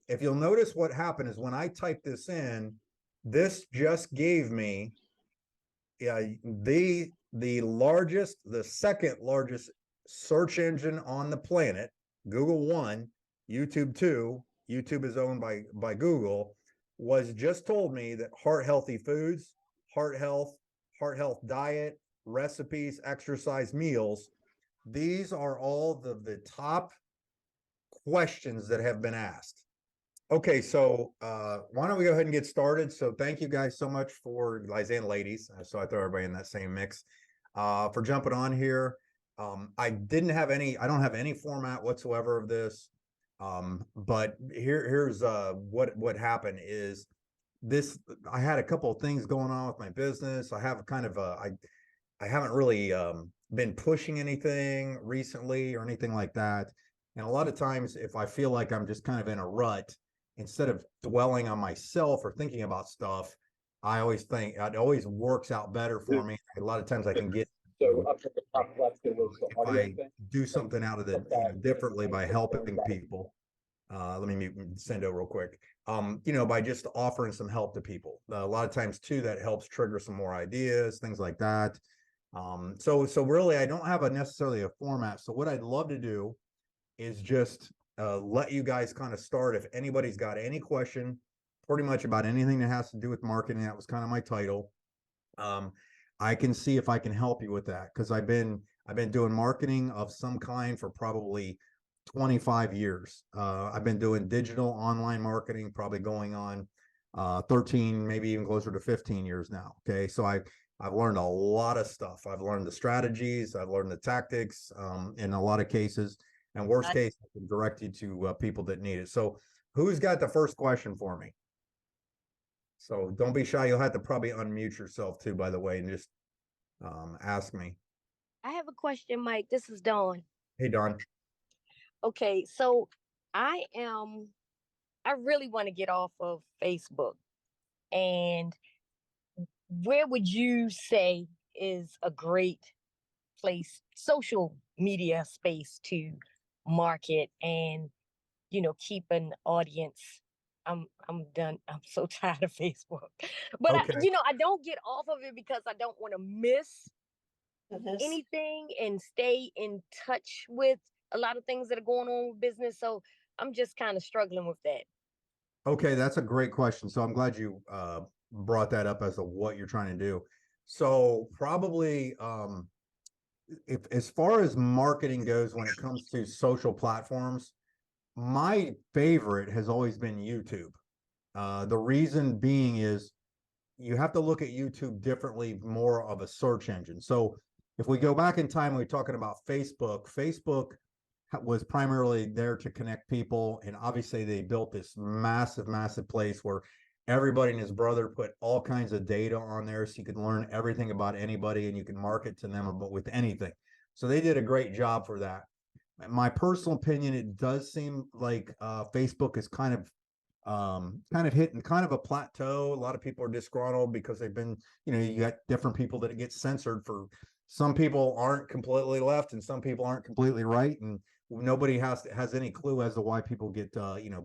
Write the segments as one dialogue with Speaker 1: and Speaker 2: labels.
Speaker 1: if you'll notice what happened is when I typed this in, this just gave me the second largest search engine on the planet. Google 1, YouTube 2. YouTube is owned by Google. Was just told me that heart healthy foods, heart health diet, recipes, exercise, meals. These are all the top questions that have been asked. Okay, so why don't we go ahead and get started? So thank you guys so much for, guys and ladies, so I throw everybody in that same mix, for jumping on here. I don't have any format whatsoever of this. But here's what happened is this. I had a couple of things going on with my business. I have kind of I haven't really been pushing anything recently or anything like that. And a lot of times if I feel like I'm just kind of in a rut, instead of dwelling on myself or thinking about stuff, I always think it always works out better for me. A lot of times I can get,
Speaker 2: So up at the top left, there was the
Speaker 1: if
Speaker 2: audio
Speaker 1: I
Speaker 2: thing.
Speaker 1: do something out of the, differently by helping people. Let me send it real quick. By just offering some help to people. A lot of times too, that helps trigger some more ideas, things like that. So really, I don't have necessarily a format. So what I'd love to do is just let you guys kind of start. If anybody's got any question, pretty much about anything that has to do with marketing, that was kind of my title. I can see if I can help you with that, because I've been doing marketing of some kind for probably 25 years. I've been doing digital online marketing, probably going on 13, maybe even closer to 15 years now. Okay, so I've learned a lot of stuff. I've learned the strategies, I've learned the tactics, in a lot of cases. And worst case, I can direct you to people that need it. So who's got the first question for me? So don't be shy. You'll have to probably unmute yourself too, by the way, and just ask me.
Speaker 3: I have a question, Mike. This is Dawn.
Speaker 1: Hey, Don.
Speaker 3: Okay, so I am I really want to get off of Facebook. And where would you say is a great place, social media space to market and, keep an audience? I'm done. I'm so tired of Facebook. But
Speaker 1: Okay.
Speaker 3: I don't get off of it because I don't want to miss anything and stay in touch with a lot of things that are going on with business. So I'm just kind of struggling with that.
Speaker 1: Okay, that's a great question. So I'm glad you brought that up as to what you're trying to do. So probably if as far as marketing goes, when it comes to social platforms, my favorite has always been YouTube. The reason being is you have to look at YouTube differently, more of a search engine. So if we go back in time, we're talking about Facebook. Facebook was primarily there to connect people, and obviously they built this massive place where everybody and his brother put all kinds of data on there, so you could learn everything about anybody and you can market to them about with anything. So they did a great job for that. My personal opinion, it does seem like Facebook is kind of hitting kind of a plateau. A lot of people are disgruntled because they've been, you got different people that get censored for. Some people aren't completely left and some people aren't completely right, and nobody has any clue as to why people get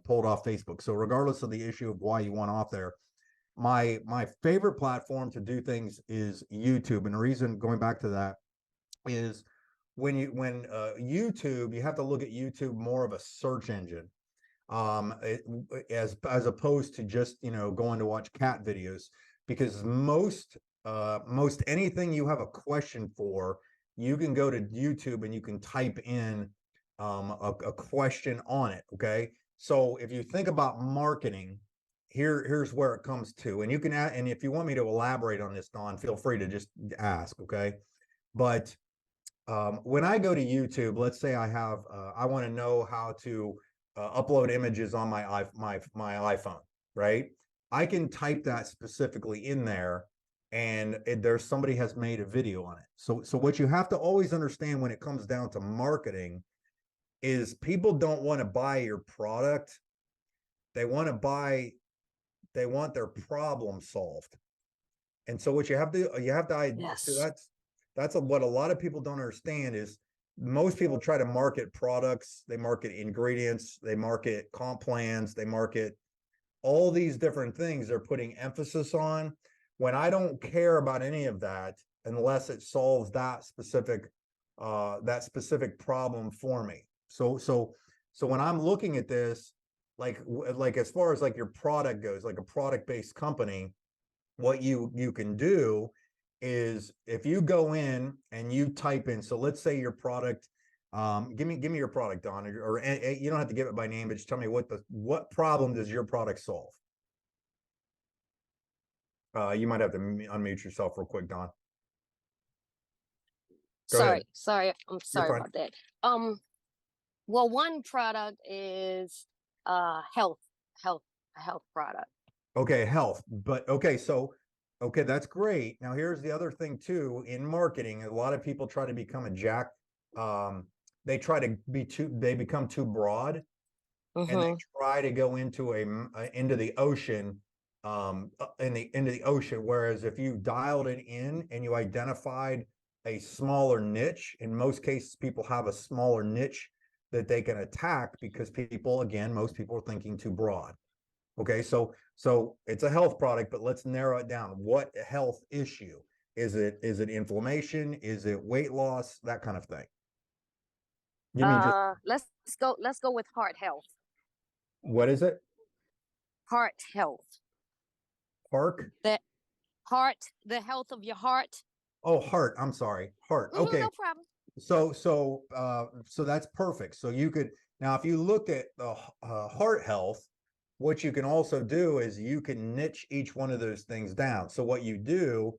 Speaker 1: pulled off Facebook. So regardless of the issue of why you want off there, my favorite platform to do things is YouTube. And the reason, going back to that, is when YouTube, you have to look at YouTube more of a search engine, as opposed to just going to watch cat videos, because most anything you have a question for, you can go to YouTube and you can type in a question on it. Okay, so if you think about marketing, here's where it comes to, and you can add, and if you want me to elaborate on this, Don, feel free to just ask. Okay, but when I go to YouTube, let's say I want to know how to upload images on my iPhone, right? I can type that specifically in there, and there's somebody has made a video on it. So what you have to always understand when it comes down to marketing is people don't want to buy your product. They want their problem solved. And so what you have to
Speaker 3: Yes.
Speaker 1: so that's what a lot of people don't understand is most people try to market products, they market ingredients, they market comp plans, they market all these different things they're putting emphasis on, when I don't care about any of that unless it solves that specific problem for me. So when I'm looking at this, like as far as like your product goes, like a product-based company, what you can do is if you go in and you type in, so let's say your product, give me your product, Don, or you don't have to give it by name, but just tell me what problem does your product solve? You might have to unmute yourself real quick, Don. Go ahead.
Speaker 3: Sorry, I'm
Speaker 1: You're
Speaker 3: sorry
Speaker 1: fine.
Speaker 3: about that. Well, one product is health, a health product.
Speaker 1: Okay, health, but okay, okay, that's great. Now here's the other thing too, in marketing, a lot of people try to become a jack. They try to they become too broad, and they
Speaker 3: Mm-hmm.
Speaker 1: try to go into into the ocean, into the ocean. Whereas if you dialed it in and you identified a smaller niche, in most cases, people have a smaller niche that they can attack because most people are thinking too broad. Okay, so it's a health product, but let's narrow it down. What health issue is it? Is it inflammation? Is it weight loss? That kind of thing. Give me just
Speaker 3: Let's go with heart health.
Speaker 1: what is it?
Speaker 3: Heart health.
Speaker 1: Park?
Speaker 3: The health of your heart.
Speaker 1: Oh, heart. I'm sorry, heart. Okay,
Speaker 3: No problem.
Speaker 1: so that's perfect. So you could now, if you look at the heart health, what you can also do is you can niche each one of those things down. So what you do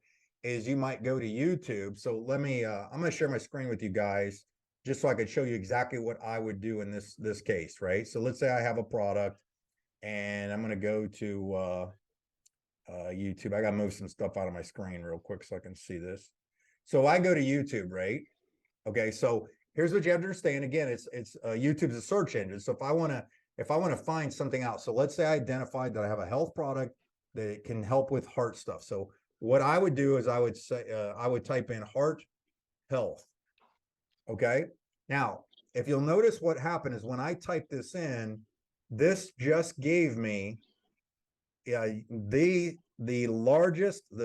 Speaker 1: is you might go to YouTube. So let me, I'm going to share my screen with you guys just so I could show you exactly what I would do in this case, right? So let's say I have a product and I'm going to go to YouTube. I got to move some stuff out of my screen real quick so I can see this. So I go to YouTube, right? Okay, so here's what you have to understand. Again, it's YouTube's a search engine. So if I want to find something out, so let's say I identified that I have a health product that can help with heart stuff. So what I would do is I would say I would type in heart health. Okay. Now, if you'll notice what happened is when I typed this in, this just gave me the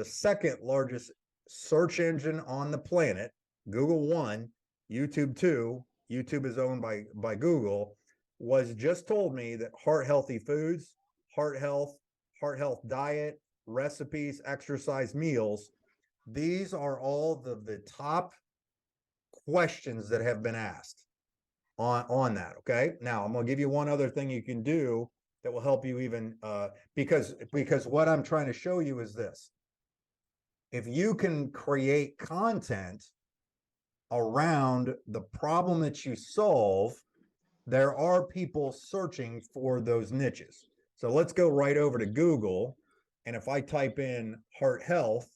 Speaker 1: second largest search engine on the planet. Google 1, YouTube 2, YouTube is owned by Google, was just told me that heart healthy foods, heart health diet, recipes, exercise, meals, these are all the top questions that have been asked on that. Okay, now I'm going to give you one other thing you can do that will help you even because what I'm trying to show you is this: if you can create content around the problem that you solve, there are people searching for those niches. So let's go right over to Google, and if I type in heart health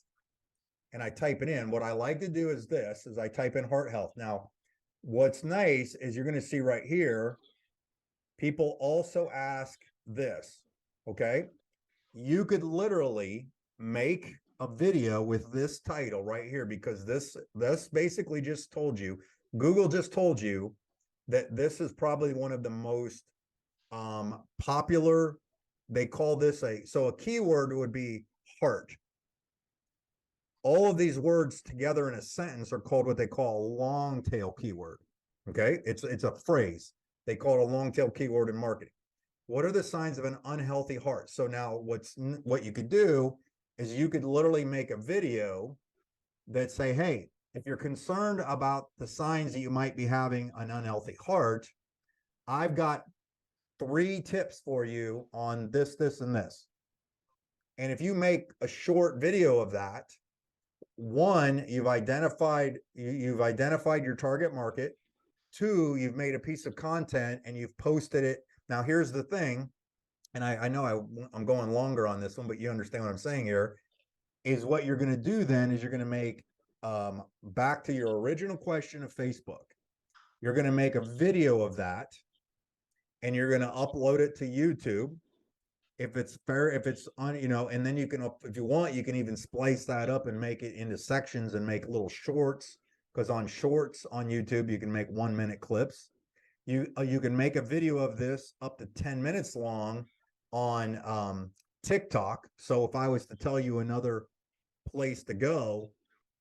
Speaker 1: and I type it in, what I like to do is this: is I type in heart health. Now what's nice is you're going to see right here, people also ask this. Okay, you could literally make a video with this title right here, because this basically just told you, Google just told you that this is probably one of the most popular. They call this a keyword would be heart. All of these words together in a sentence are called what they call a long tail keyword. Okay, it's a phrase. They call it a long tail keyword in marketing. What are the signs of an unhealthy heart? So now what you could do is you could literally make a video that say, hey, if you're concerned about the signs that you might be having an unhealthy heart, I've got 3 tips for you on this, this, and this. And if you make a short video of that, one, you've identified your target market. 2, you've made a piece of content and you've posted it. Now, here's the thing, and I know I'm going longer on this one, but you understand what I'm saying here, is what you're going to do then is you're going to make, back to your original question of Facebook, you're going to make a video of that and you're going to upload it to YouTube. If it's fair, if it's on, and then you can, if you want, you can even splice that up and make it into sections and make little shorts because on shorts on YouTube, you can make 1 minute clips. You can make a video of this up to 10 minutes long on TikTok. So if I was to tell you another place to go,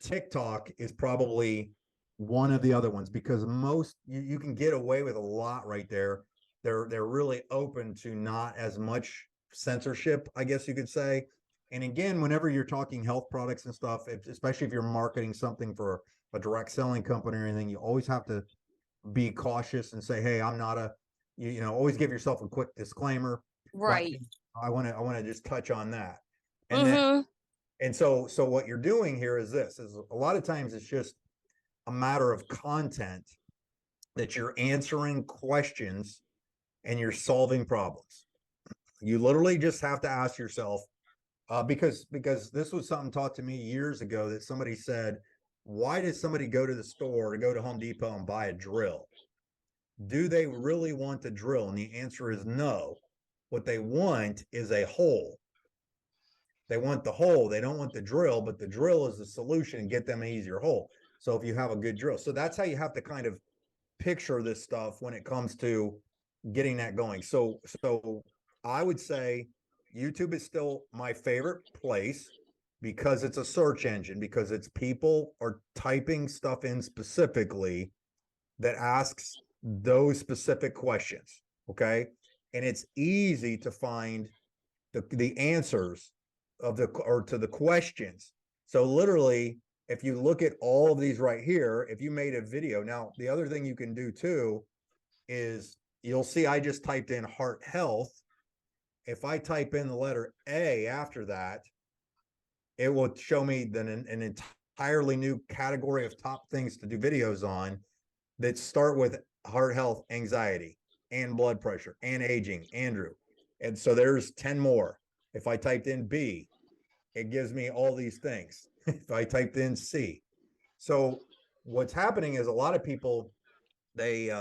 Speaker 1: TikTok is probably one of the other ones, because most you can get away with a lot right there. They're really open to not as much censorship, I guess you could say. And again, whenever you're talking health products and stuff, especially if you're marketing something for a direct selling company or anything, you always have to be cautious and say, hey, I'm not a, you know, always give yourself a quick disclaimer. But
Speaker 3: Right.
Speaker 1: I want to just touch on that. And then,
Speaker 3: Mm-hmm.
Speaker 1: and so what you're doing here is this, is a lot of times it's just a matter of content, that you're answering questions and you're solving problems. You literally just have to ask yourself, because this was something taught to me years ago, that somebody said, why does somebody go to the store, to go to Home Depot and buy a drill? Do they really want the drill? And the answer is no. What they want is a hole. They want the hole. They don't want the drill, but the drill is the solution and get them an easier hole. So if you have a good drill, so that's how you have to kind of picture this stuff when it comes to getting that going. So I would say YouTube is still my favorite place, because it's a search engine, because it's people are typing stuff in specifically that asks those specific questions. Okay. And it's easy to find the answers of to the questions. So literally, if you look at all of these right here, if you made a video, now the other thing you can do too is, you'll see I just typed in heart health. If I type in the letter A after that, it will show me then an entirely new category of top things to do videos on, that start with heart health, anxiety, and blood pressure, and aging, Andrew. And so there's 10 more. If I typed in B, it gives me all these things. If I typed in C. So what's happening is, a lot of people, they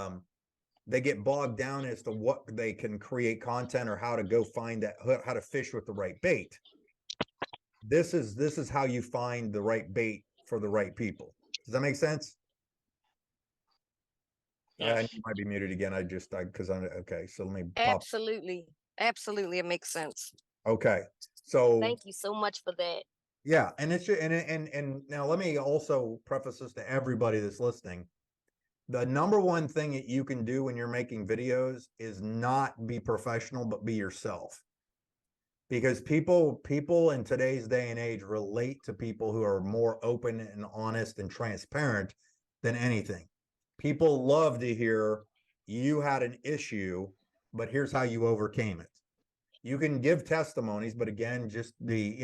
Speaker 1: get bogged down as to what they can create content, or how to go find that, how to fish with the right bait. This is how you find the right bait for the right people. Does that make sense?
Speaker 2: Yes.
Speaker 1: You might be muted again. Because I'm okay. So let me pop.
Speaker 3: Absolutely. Absolutely. It makes sense.
Speaker 1: Okay. So
Speaker 3: Thank you so much for that.
Speaker 1: yeah, and it's and now let me also preface this to everybody that's listening. The number one thing that you can do when you're making videos is not be professional, but be yourself. Because people in today's day and age relate to people who are more open and honest and transparent than anything. People love to hear, you had an issue, but here's how you overcame it. You can give testimonies, but again, just be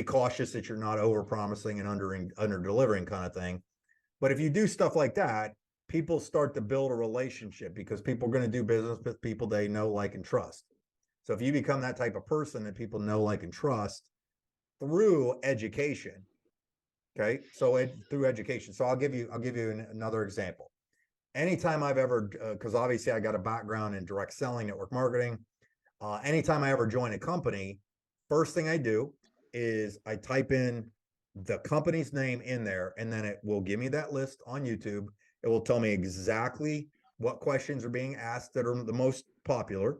Speaker 1: cautious that you're not over promising and under delivering kind of thing. But if you do stuff like that, people start to build a relationship, because people are going to do business with people they know, like, and trust. So if you become that type of person that people know, like, and trust through education, okay, so through education. So I'll give you another example. Anytime I've ever, because obviously I got a background in direct selling, network marketing. Anytime I ever join a company, first thing I do is I type in the company's name in there, and then it will give me that list on YouTube. It will tell me exactly what questions are being asked that are the most popular.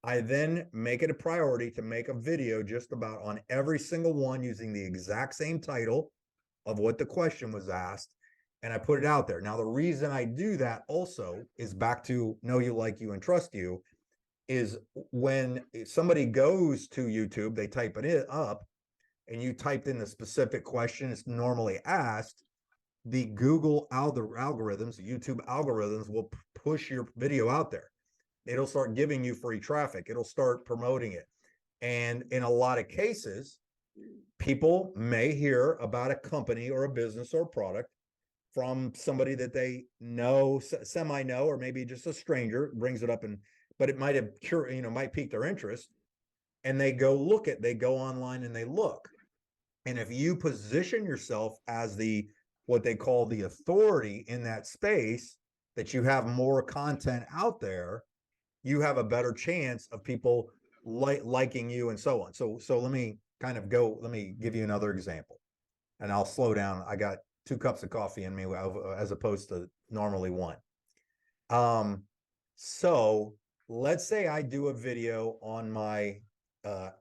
Speaker 1: I then make it a priority to make a video just about on every single one, using the exact same title of what the question was asked, and I put it out there. Now, the reason I do that also is back to know you, like you, and trust you, is when somebody goes to YouTube, they type it up, and you typed in the specific question it's normally asked, the Google algorithms, the YouTube algorithms will push your video out there. It'll start giving you free traffic. It'll start promoting it. And in a lot of cases, people may hear about a company or a business or a product from somebody that they know, semi know, or maybe just a stranger brings it up, but it might have might pique their interest, and they go online and they look. And if you position yourself as what they call the authority in that space, that you have more content out there, you have a better chance of people liking you, and so on. So let me give you another example, and I'll slow down. I got 2 cups of coffee in me as opposed to normally one. So let's say I do a video on my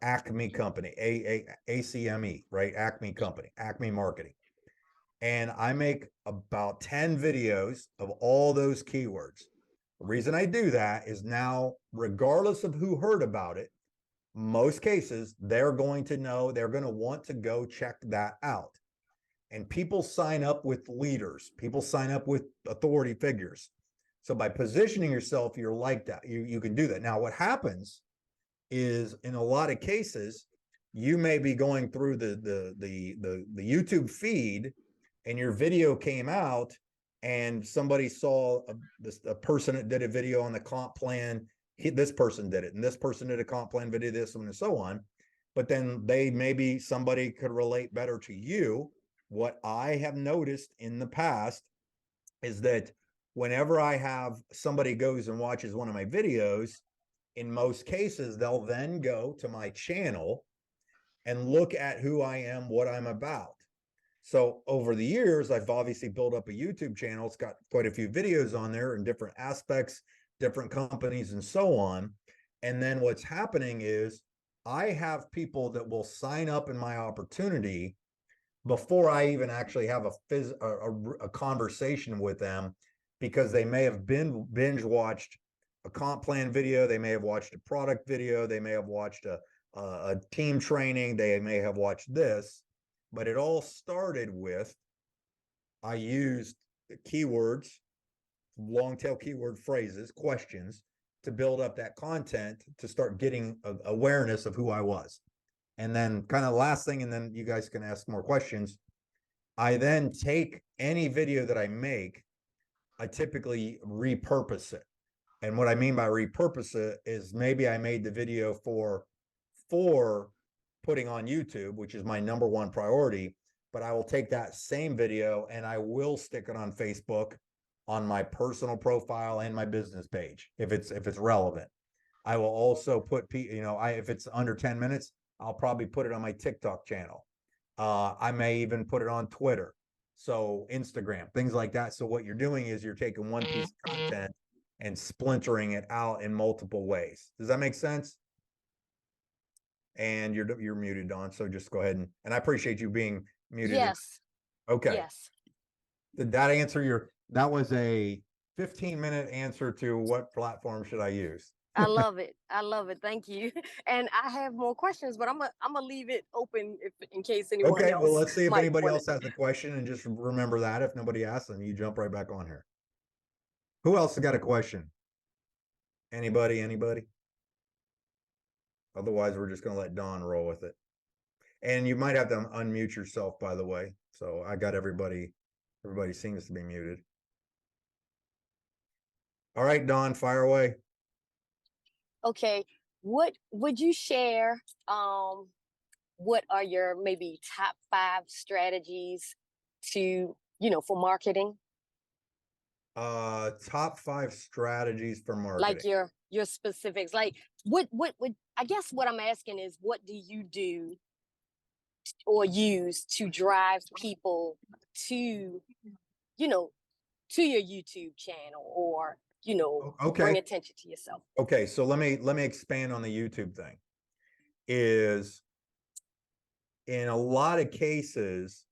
Speaker 1: Acme company, ACME, right? Acme company, Acme Marketing. And I make about 10 videos of all those keywords. The reason I do that is now, regardless of who heard about it, most cases, they're going to know, they're going to want to go check that out. And people sign up with leaders, people sign up with authority figures. So by positioning yourself, you're like that. You can do that. Now, what happens is, in a lot of cases, you may be going through the YouTube feed, and your video came out, and somebody saw a person that did a video on the comp plan. This person did it, and this person did a comp plan video, this one, and so on. But then maybe somebody could relate better to you. What I have noticed in the past is that whenever I have somebody goes and watches one of my videos, in most cases, they'll then go to my channel and look at who I am, what I'm about. So over the years, I've obviously built up a YouTube channel. It's got quite a few videos on there in different aspects, different companies, and so on. And then what's happening is I have people that will sign up in my opportunity before I even actually have a conversation with them, because they may have been binge watched a comp plan video, they may have watched a product video, they may have watched a team training, they may have watched this. But it all started with, I used keywords, long tail keyword phrases, questions, to build up that content, to start getting awareness of who I was. And then kind of last thing, and then you guys can ask more questions. I then take any video that I make, I typically repurpose it. And what I mean by repurpose it is, maybe I made the video for putting on YouTube, which is my #1 priority, but I will take that same video and I will stick it on Facebook, on my personal profile and my business page, if it's relevant. I will also put, if it's under 10 minutes, I'll probably put it on my TikTok channel. I may even put it on Twitter, so Instagram, things like that. So what you're doing is you're taking one piece of content and splintering it out in multiple ways. Does that make sense? And you're muted, Dawn. So just go ahead and I appreciate you being muted.
Speaker 3: Yes.
Speaker 1: Okay.
Speaker 3: Yes.
Speaker 1: Did that answer that was a 15-minute answer to what platform should I use?
Speaker 3: I love it. I love it. Thank you. And I have more questions, but I'm gonna leave it open in case anyone
Speaker 1: Okay,
Speaker 3: else.
Speaker 1: well, let's see if
Speaker 3: might
Speaker 1: anybody
Speaker 3: wanna-
Speaker 1: else has a question, and just remember that if nobody asks, then you jump right back on here. Who else has got a question? Anybody? Otherwise, we're just gonna let Dawn roll with it. And you might have to unmute yourself, by the way. So I got everybody seems to be muted. All right, Dawn, fire away.
Speaker 3: Okay. What would you share? What are your maybe top 5 strategies to, for marketing?
Speaker 1: Top 5 strategies for marketing.
Speaker 3: Like your specifics. Like what I guess what I'm asking is, what do you do or use to drive people to, to your YouTube channel, or,
Speaker 1: Okay.
Speaker 3: bring attention to yourself?
Speaker 1: Okay, so let me expand on the YouTube thing. Is, in a lot of cases,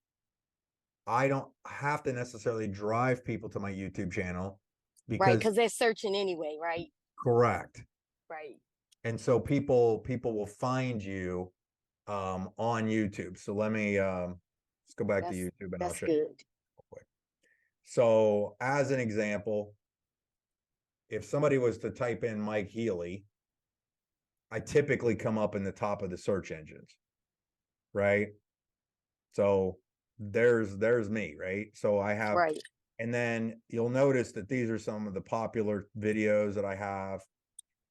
Speaker 1: I don't have to necessarily drive people to my YouTube channel,
Speaker 3: Right,
Speaker 1: because
Speaker 3: because they're searching anyway, right?
Speaker 1: correct.
Speaker 3: Right.
Speaker 1: And so people will find you on YouTube. So let me let's go back to YouTube and I'll
Speaker 3: That's
Speaker 1: show you.
Speaker 3: good.
Speaker 1: So as an example, if somebody was to type in Mike Healy, I typically come up in the top of the search engines, right? So there's me, right? So I have,
Speaker 3: Right.
Speaker 1: and then you'll notice that these are some of the popular videos that I have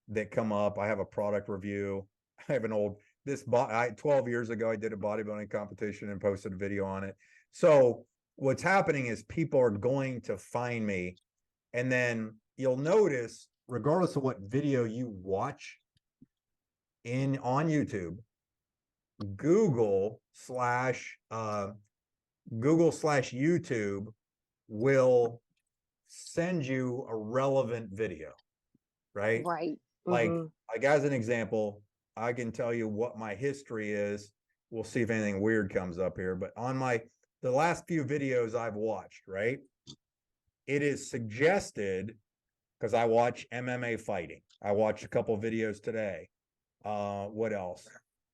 Speaker 1: that come up. I have a product review. I have 12 years ago, I did a bodybuilding competition and posted a video on it. So what's happening is people are going to find me, and then you'll notice, regardless of what video you watch on YouTube, Google / Google/YouTube will send you a relevant video, right?
Speaker 3: Right.
Speaker 1: Like,
Speaker 3: Mhm.
Speaker 1: like as an example, I can tell you what my history is. We'll see if anything weird comes up here, but on the last few videos I've watched, right? It is suggested because I watch MMA fighting. I watched a couple videos today. What else?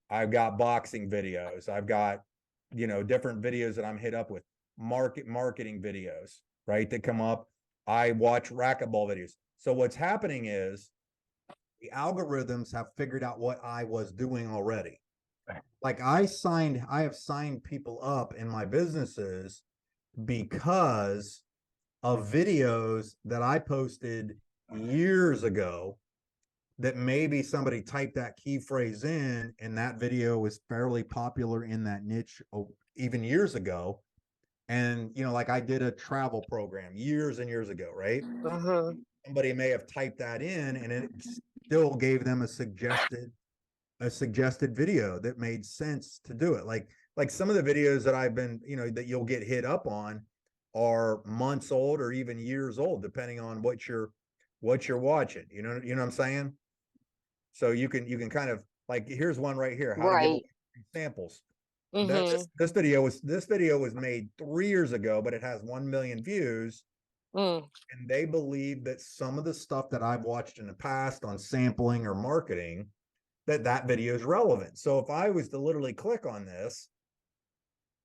Speaker 1: I've got boxing videos. I've got, different videos that I'm hit up with, marketing videos, right? That come up. I watch racquetball videos. So what's happening is the algorithms have figured out what I was doing already. Like I have signed people up in my businesses because of videos that I posted years ago that maybe somebody typed that key phrase in and that video was fairly popular in that niche even years ago. And, like I did a travel program years and years ago, right?
Speaker 3: Mhm.
Speaker 1: Somebody may have typed that in and it still gave them a suggested video that made sense to do it. Like some of the videos that I've been, that you'll get hit up on are months old or even years old, depending on what you're watching. You know what I'm saying? So you can kind of like, here's one right here, how to give away
Speaker 3: Right.
Speaker 1: samples.
Speaker 3: Mhm.
Speaker 1: This video was made 3 years ago, but it has 1 million views.
Speaker 3: Mm.
Speaker 1: And they believe that some of the stuff that I've watched in the past on sampling or marketing, that video is relevant. So if I was to literally click on this,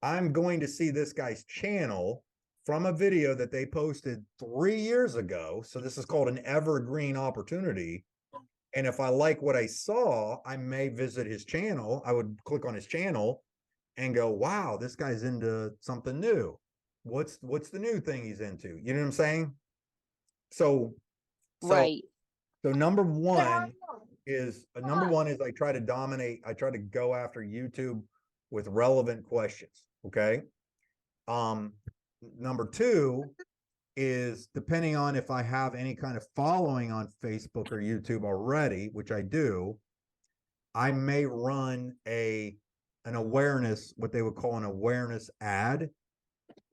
Speaker 1: I'm going to see this guy's channel from a video that they posted 3 years ago. So this is called an evergreen opportunity. And if I like what I saw, I may visit his channel. I would click on his channel and go, wow, this guy's into something new. What's the new thing he's into? You know what I'm saying? So so
Speaker 3: Right.
Speaker 1: so number one is I try to dominate, I try to go after YouTube with relevant questions. Okay. Um, number two is depending on if I have any kind of following on Facebook or YouTube already, which I do, I may run an awareness, what they would call an awareness ad,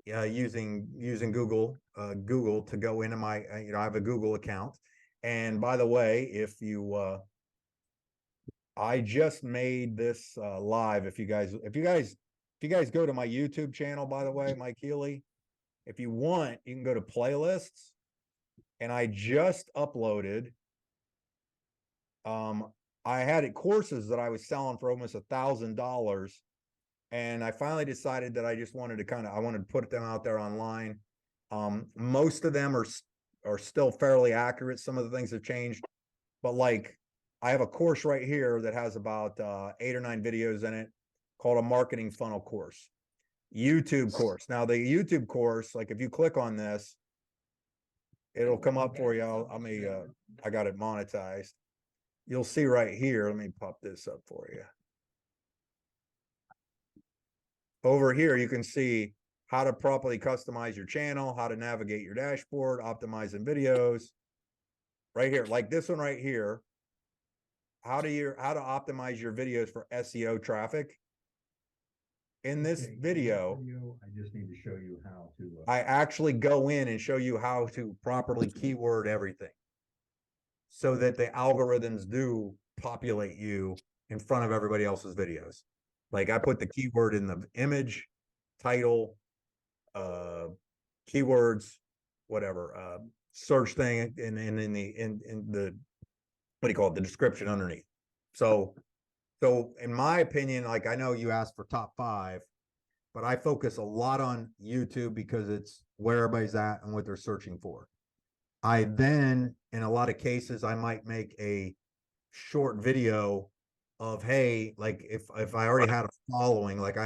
Speaker 1: using Google to go into my, I have a Google account. And by the way, I just made this live. If you guys go to my YouTube channel, by the way, Mike Healy, if you want, you can go to playlists. And I just uploaded. Um, I had courses that I was selling for almost $1,000, and I finally decided that I just wanted to I wanted to put them out there online. Most of them are still fairly accurate. Some of the things have changed, but like I have a course right here that has about 8 or 9 videos in it called a marketing funnel course, YouTube course. Now the YouTube course, like if you click on this, it'll come up for you. I got it monetized. You'll see right here. Let me pop this up for you. Over here, you can see how to properly customize your channel, how to navigate your dashboard, optimizing videos. Right here, like this one right here. How to optimize your videos for SEO traffic. In this video,
Speaker 4: I just need to show you how to.
Speaker 1: I actually go in and show you how to properly keyword everything so that the algorithms do populate you in front of everybody else's videos. Like I put the keyword in the image, title, keywords, whatever, search thing, and in the what do you call it, the description underneath. So in my opinion, like I know you asked for top 5, but I focus a lot on YouTube because it's where everybody's at and what they're searching for. I then, in a lot of cases, I might make a short video of, hey, like if I already had a following, like I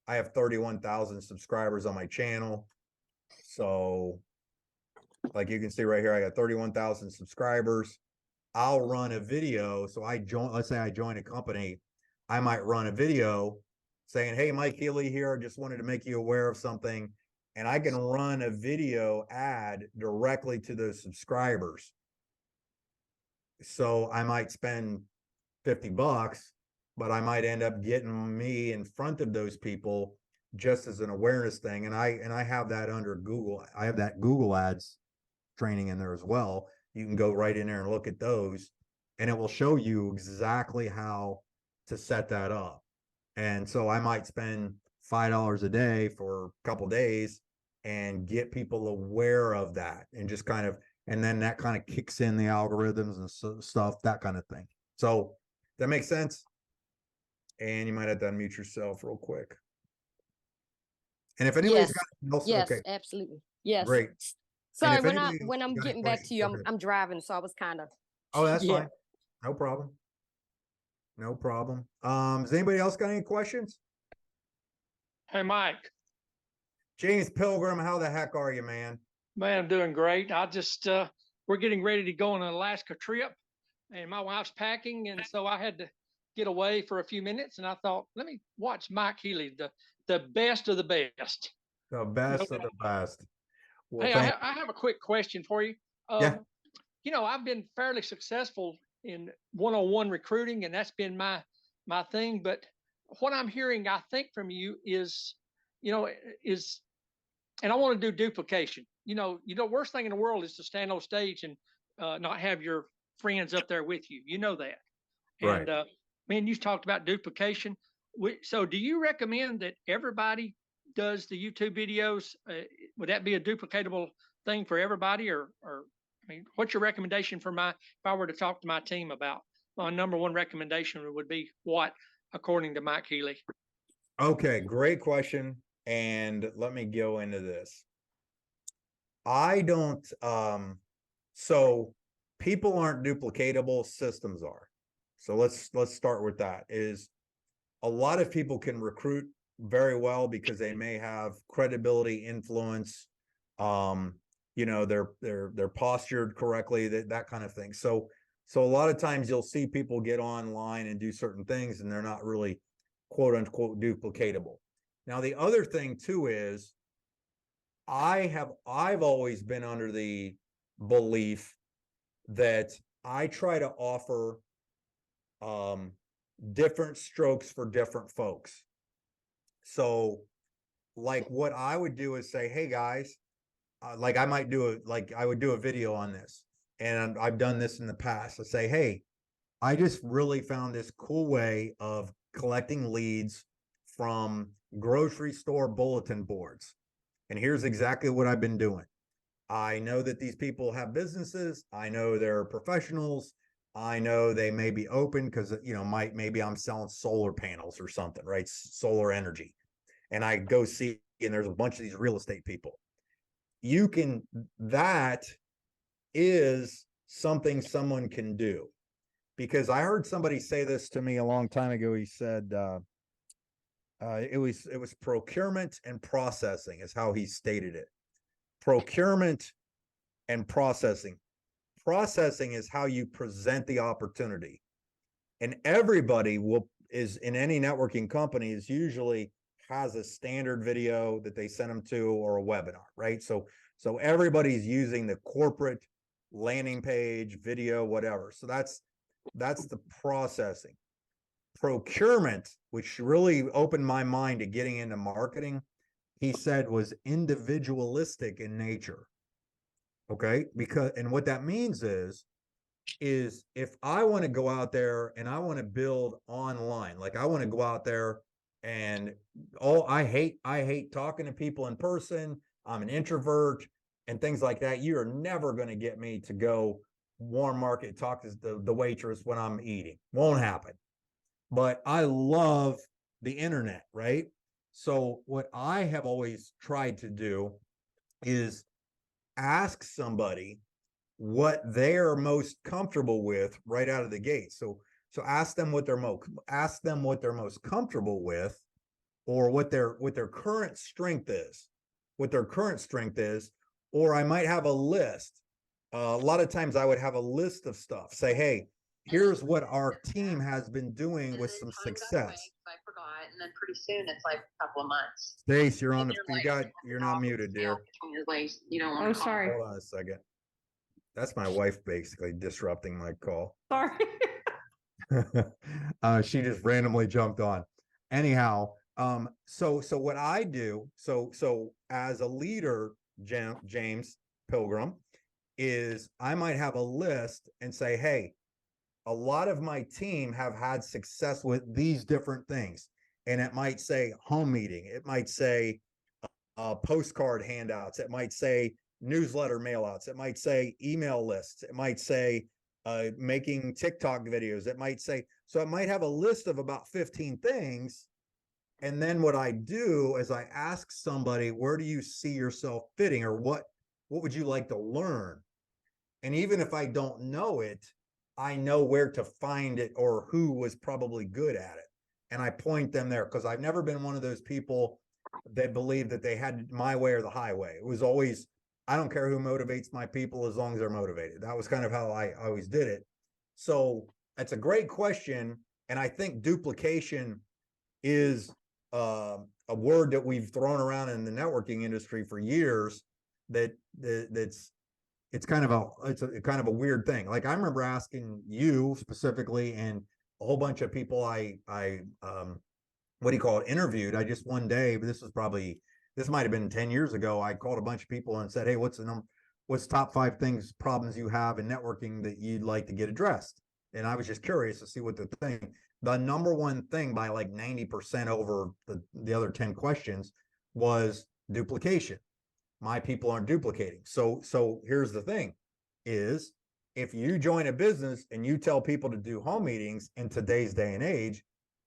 Speaker 1: have 31,000 subscribers on my channel. So like you can see right here, I got 31,000 subscribers. I'll run a video. So let's say I join a company, I might run a video saying, hey, Mike Healy here, just wanted to make you aware of something. And I can run a video ad directly to those subscribers. So I might spend $50, but I might end up getting me in front of those people just as an awareness thing. And I have that under Google. I have that Google ads training in there as well. You can go right in there and look at those, and it will show you exactly how to set that up. And so I might spend $5 a day for a couple days and get people aware of that, and just kind of, and then that kind of kicks in the algorithms and stuff, that kind of thing. So that makes sense. And you might have to unmute yourself real quick. And if anybody's
Speaker 3: Yes,
Speaker 1: got anything else,
Speaker 3: yes,
Speaker 1: okay,
Speaker 3: absolutely. Yes.
Speaker 1: great.
Speaker 3: Sorry,
Speaker 1: if
Speaker 3: when
Speaker 1: anybody
Speaker 3: when I'm
Speaker 1: got any
Speaker 3: getting back to
Speaker 1: questions,
Speaker 3: you,
Speaker 1: go
Speaker 3: I'm
Speaker 1: ahead.
Speaker 3: I'm driving, so I was kind of
Speaker 1: Oh, that's
Speaker 3: yeah.
Speaker 1: fine. No problem. No problem. Does anybody else got any questions?
Speaker 5: Hey, Mike,
Speaker 1: James Pilgrim, how the heck are you, man?
Speaker 5: man, I'm doing great. I just, we're getting ready to go on an Alaska trip and my wife's packing. And so I had to get away for a few minutes and I thought, let me watch Mike Healy, the best of the best.
Speaker 1: The best of the best. Well,
Speaker 5: Hey,
Speaker 1: thank
Speaker 5: I have a quick question for you.
Speaker 1: Yeah.
Speaker 5: You know, I've been fairly successful in one-on-one recruiting, and that's been my thing. But what I'm hearing, I think from you is, you know, is, and I want to do duplication. Worst thing in the world is to stand on stage and not have your friends up there with you. You know that.
Speaker 1: Right.
Speaker 5: And man, you talked about duplication. So, do you recommend that everybody does the YouTube videos? Would that be a duplicatable thing for everybody, or I mean, what's your recommendation for if I were to talk to my team about my number one recommendation would be what, according to Mike Healy?
Speaker 1: Okay, great question. And let me go into this. I don't, so people aren't duplicatable, systems are. So let's start with that. Is a lot of people can recruit very well because they may have credibility, influence, they're postured correctly, that kind of thing. So a lot of times you'll see people get online and do certain things and they're not really quote unquote duplicatable. Now, the other thing too is I've always been under the belief that I try to offer different strokes for different folks. So like what I would do is say, hey guys, like I would do a video on this, and I've done this in the past. I say, hey, I just really found this cool way of collecting leads from grocery store bulletin boards. And here's exactly what I've been doing. I know that these people have businesses. I know they're professionals. I know they may be open because, maybe I'm selling solar panels or something, right? Solar energy. And I go see, and there's a bunch of these real estate people. That is something someone can do. Because I heard somebody say this to me a long time ago. He said, it was procurement and processing is how he stated it. Procurement and processing. Processing is how you present the opportunity. And everybody is in any networking company is usually has a standard video that they send them to, or a webinar, right? So everybody's using the corporate landing page, video, whatever. So that's the processing. Procurement, which really opened my mind to getting into marketing, he said was individualistic in nature. Okay, and what that means is if I want to go out there and I want to build online, like I want to go out there and I hate talking to people in person. I'm an introvert and things like that. You are never going to get me to go warm market, talk to the waitress when I'm eating. Won't happen. But I love the internet, right? So what I have always tried to do is ask somebody what they're most comfortable with right out of the gate. So ask them what they're most comfortable with, or what their current strength is. Or I might have a list. A lot of times I would have a list of stuff. Say, hey, here's what our team has been doing with some success.
Speaker 6: I forgot, and then pretty soon it's like a couple of months.
Speaker 1: Stace, you're on
Speaker 6: And
Speaker 1: the. You're not muted, dear.
Speaker 6: You don't want
Speaker 7: Oh,
Speaker 6: to call.
Speaker 7: sorry.
Speaker 1: Hold on a second. That's my wife basically disrupting my call.
Speaker 7: Sorry.
Speaker 1: She just randomly jumped on. Anyhow, So what I do, so as a leader, James Pilgrim, is I might have a list and say, hey, a lot of my team have had success with these different things. And it might say home meeting, it might say postcard handouts, it might say newsletter mailouts, it might say email lists, it might say making TikTok videos, it might say, so it might have a list of about 15 things. And then what I do is I ask somebody, where do you see yourself fitting, or what would you like to learn? And even if I don't know it, I know where to find it or who was probably good at it. And I point them there, because I've never been one of those people that believed that they had my way or the highway. It was always, I don't care who motivates my people as long as they're motivated. That was kind of how I always did it. So that's a great question. And I think duplication is a word that we've thrown around in the networking industry for years. It's kind of a weird thing. Like I remember asking you specifically and a whole bunch of people I what do you call it, interviewed. I just one day, but this might have been 10 years ago. I called a bunch of people and said, hey, what's top 5 problems you have in networking that you'd like to get addressed? And I was just curious to see what the number one thing by like 90% over the other 10 questions was duplication. My people aren't duplicating. So here's the thing is, if you join a business and you tell people to do home meetings in today's day and age,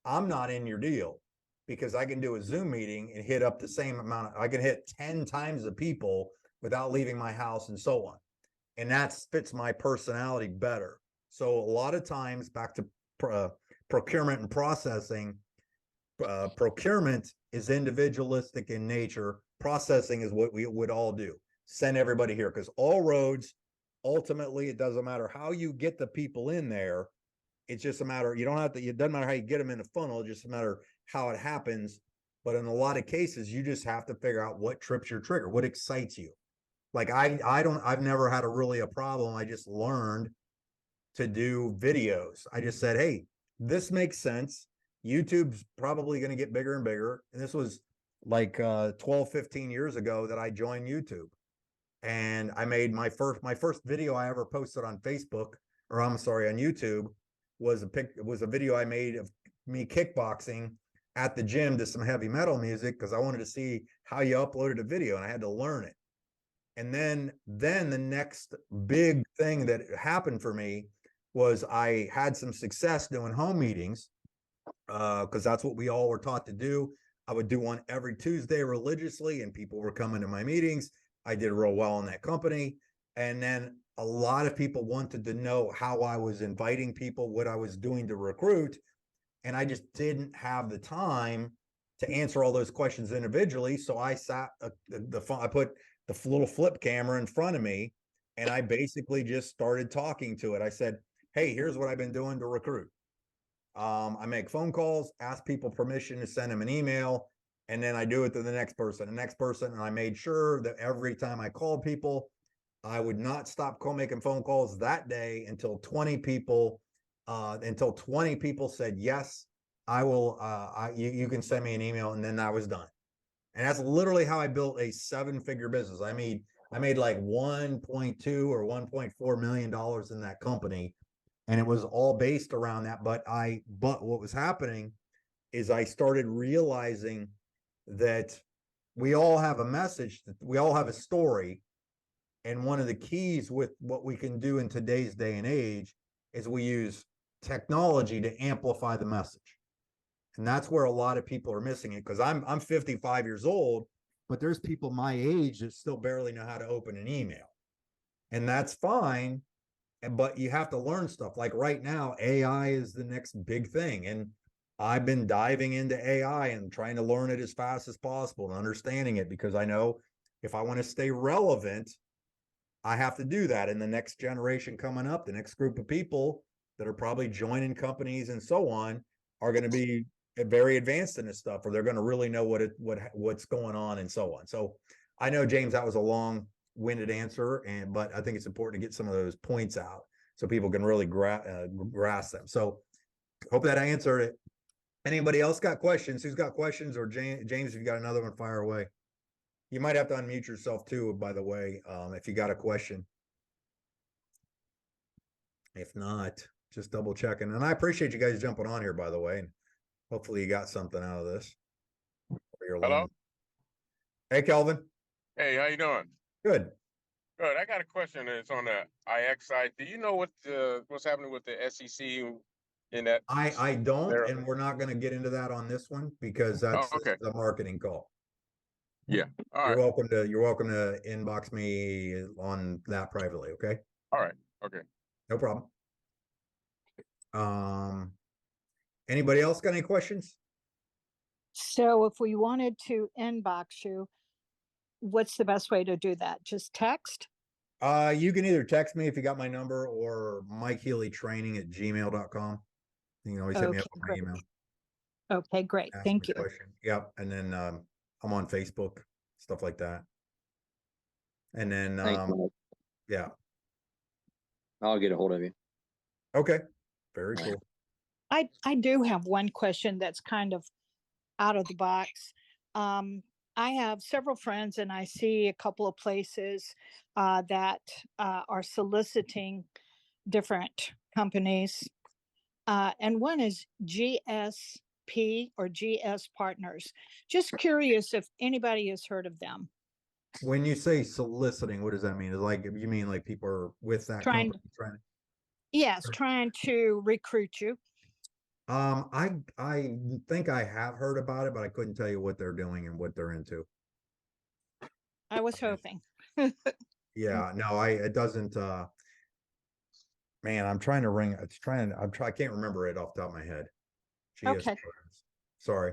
Speaker 1: I'm not in your deal, because I can do a Zoom meeting and hit up the same amount. I can hit 10 times the people without leaving my house and so on. And that fits my personality better. So a lot of times, back to procurement and processing, procurement is individualistic in nature. Processing is what we would all do. Send everybody here, because all roads, ultimately, it doesn't matter how you get the people in there. It's just a matter, it doesn't matter how you get them in the funnel, it's just a matter how it happens. But in a lot of cases, you just have to figure out what trips your trigger, what excites you. Like I've never had a problem. I just learned to do videos. I just said, hey, this makes sense. YouTube's probably going to get bigger and bigger. And this was like 12, 15 years ago that I joined YouTube. And I made my first video I ever posted on Facebook, or I'm sorry, on YouTube, was a video I made of me kickboxing at the gym to some heavy metal music, because I wanted to see how you uploaded a video, and I had to learn it. And then the next big thing that happened for me was I had some success doing home meetings, because that's what we all were taught to do. I would do one every Tuesday religiously, and people were coming to my meetings. I did real well in that company. And then a lot of people wanted to know how I was inviting people, what I was doing to recruit. And I just didn't have the time to answer all those questions individually. So I put the little flip camera in front of me, and I basically just started talking to it. I said, hey, here's what I've been doing to recruit. I make phone calls, ask people permission to send them an email, and then I do it to the next person. And I made sure that every time I called people, I would not stop making phone calls that day until 20 people said, yes, I will, you can send me an email. And then that was done. And that's literally how I built a 7-figure business. I made like 1.2 or $1.4 million in that company. And it was all based around that. But what was happening is I started realizing that we all have a message, we all have a story. And one of the keys with what we can do in today's day and age is we use technology to amplify the message. And that's where a lot of people are missing it, because I'm 55 years old, but there's people my age that still barely know how to open an email. And that's fine. But you have to learn stuff. Like right now, AI is the next big thing. And I've been diving into AI and trying to learn it as fast as possible and understanding it, because I know if I want to stay relevant, I have to do that. And the next generation coming up, the next group of people that are probably joining companies and so on, are going to be very advanced in this stuff, or they're going to really know what's going on and so on. So I know, James, that was a long-winded answer, but I think it's important to get some of those points out so people can really grasp them. So hope that I answered it. Anybody else got questions? Who's got questions? Or James, if you got another one, fire away. You might have to unmute yourself too, by the way, if you got a question. If not, just double checking. And I appreciate you guys jumping on here, by the way. And hopefully you got something out of this. For your
Speaker 7: Hello?
Speaker 1: learning. Hey, Kelvin.
Speaker 7: Hey, how you doing?
Speaker 1: Good.
Speaker 7: Good. I got a question that's on the IX side. Do you know what's happening with the SEC in that?
Speaker 1: I don't,
Speaker 7: there?
Speaker 1: and we're not going to get into that on this one because
Speaker 7: Oh,
Speaker 1: that's
Speaker 7: okay.
Speaker 1: the marketing call.
Speaker 7: Yeah. All
Speaker 1: You're
Speaker 7: right.
Speaker 1: welcome to inbox me on that privately. Okay.
Speaker 7: All right. Okay.
Speaker 1: No problem. Anybody else got any questions?
Speaker 8: So if we wanted to inbox you, what's the best way to do that? Just text?
Speaker 1: You can either text me if you got my number or MikeHealyTraining@gmail.com. You can always hit me up
Speaker 8: Okay,
Speaker 1: on my
Speaker 8: great.
Speaker 1: email.
Speaker 8: Okay, great.
Speaker 1: Ask
Speaker 8: Thank
Speaker 1: me
Speaker 8: you.
Speaker 1: a question. Yep. And then I'm on Facebook, stuff like that. And then
Speaker 2: Thanks, Mike.
Speaker 1: yeah.
Speaker 2: I'll get a hold of you.
Speaker 1: Okay. Very cool.
Speaker 8: I do have one question that's kind of out of the box. I have several friends and I see a couple of places that are soliciting different companies. And one is GSP or GS Partners. Just curious if anybody has heard of them.
Speaker 1: When you say soliciting, what does that mean? Is like you mean like people are with that
Speaker 8: Trying-
Speaker 1: company trying to
Speaker 8: Yes, trying to recruit you.
Speaker 1: I think I have heard about it, but I couldn't tell you what they're doing and what they're into.
Speaker 8: I was hoping.
Speaker 1: Yeah, no, it doesn't man, I'm trying to ring I can't remember it off the top of my head. GS
Speaker 8: Okay.
Speaker 1: Partners. Sorry.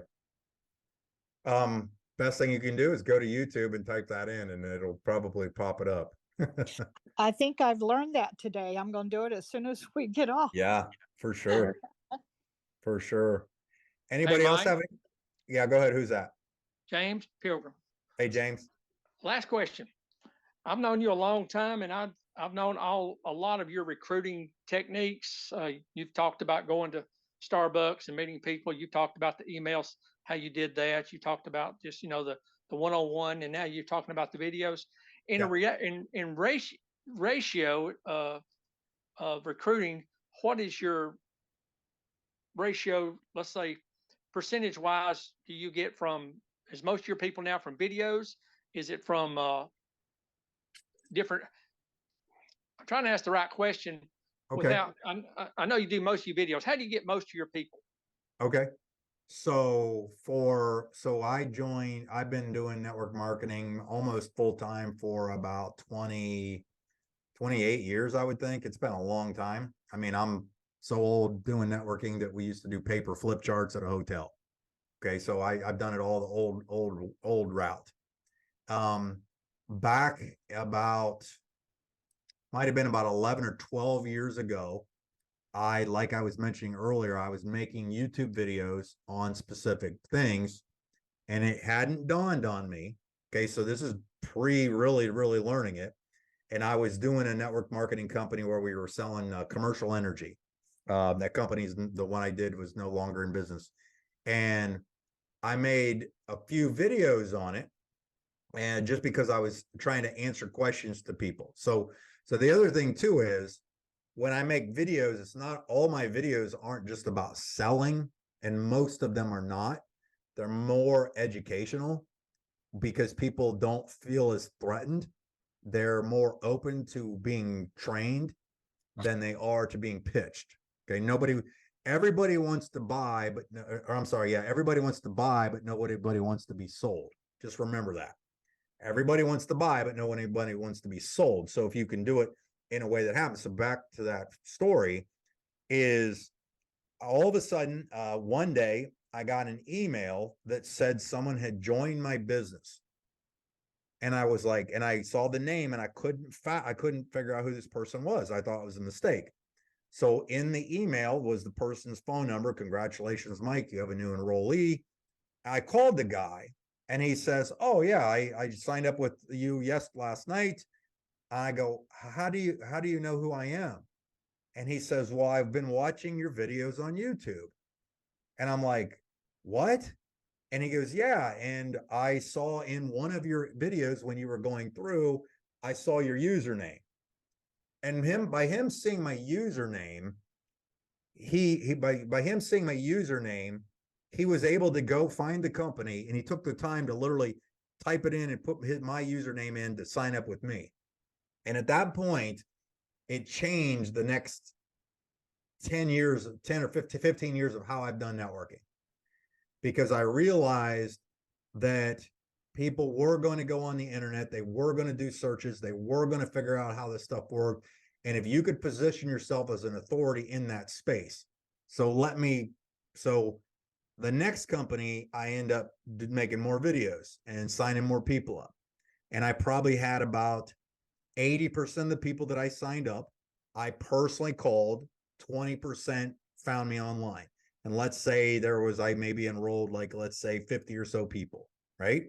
Speaker 1: Best thing you can do is go to YouTube and type that in and it'll probably pop it up.
Speaker 8: I think I've learned that today. I'm going to do it as soon as we get off.
Speaker 1: Yeah, for sure. For sure. Anybody else
Speaker 5: Mike?
Speaker 1: have any? Yeah, go ahead. Who's that?
Speaker 5: James Pilgrim.
Speaker 1: Hey, James.
Speaker 5: Last question. I've known you a long time, and I've known a lot of your recruiting techniques. You've talked about going to Starbucks and meeting people. You talked about the emails, how you did that. You talked about just the one-on-one, and now you're talking about the videos. In in ratio of recruiting, what is your ratio? Let's say percentage-wise, do you get from? Is most of your people now from videos? Is it from different? I'm trying to ask the right question.
Speaker 1: Okay.
Speaker 5: Without, I know you do most of your videos. How do you get most of your people?
Speaker 1: Okay. So I've been doing network marketing almost full time for about 28 years, I would think. It's been a long time. I mean, I'm so old doing networking that we used to do paper flip charts at a hotel. Okay. So I've done it all the old route. Back about, might have been about 11 or 12 years ago, like I was mentioning earlier, I was making YouTube videos on specific things and it hadn't dawned on me. Okay. So this is really learning it. And I was doing a network marketing company where we were selling commercial energy. That company's the one I did was no longer in business. And I made a few videos on it. And just because I was trying to answer questions to people. So the other thing too is when I make videos, it's not all my videos aren't just about selling, and most of them are not. They're more educational because people don't feel as threatened. They're more open to being trained than they are to being pitched. Okay. Everybody wants to buy, but everybody wants to buy, but nobody wants to be sold. Just remember that. Everybody wants to buy, but nobody wants to be sold. So if you can do it in a way that happens. So back to that story is all of a sudden, one day I got an email that said someone had joined my business. And I was like, and I saw the name and I couldn't figure out who this person was. I thought it was a mistake. So in the email was the person's phone number. Congratulations, Mike. You have a new enrollee. I called the guy and he says, oh yeah, I signed up with you last night. I go, how do you know who I am? And he says, well, I've been watching your videos on YouTube. And I'm like, what? And he goes, yeah. And I saw in one of your videos when you were going through, I saw your username. And by him seeing my username, by him seeing my username, he was able to go find the company, and he took the time to literally type it in and put my username in to sign up with me. And at that point, it changed the next 10 years, 10 or 15 years of how I've done networking. Because I realized that people were going to go on the internet, they were going to do searches, they were going to figure out how this stuff worked. And if you could position yourself as an authority in that space. So the next company, I end up making more videos and signing more people up. And I probably had about 80% of the people that I signed up, I personally called. 20% found me online. And let's say I maybe enrolled let's say 50 or so people, right?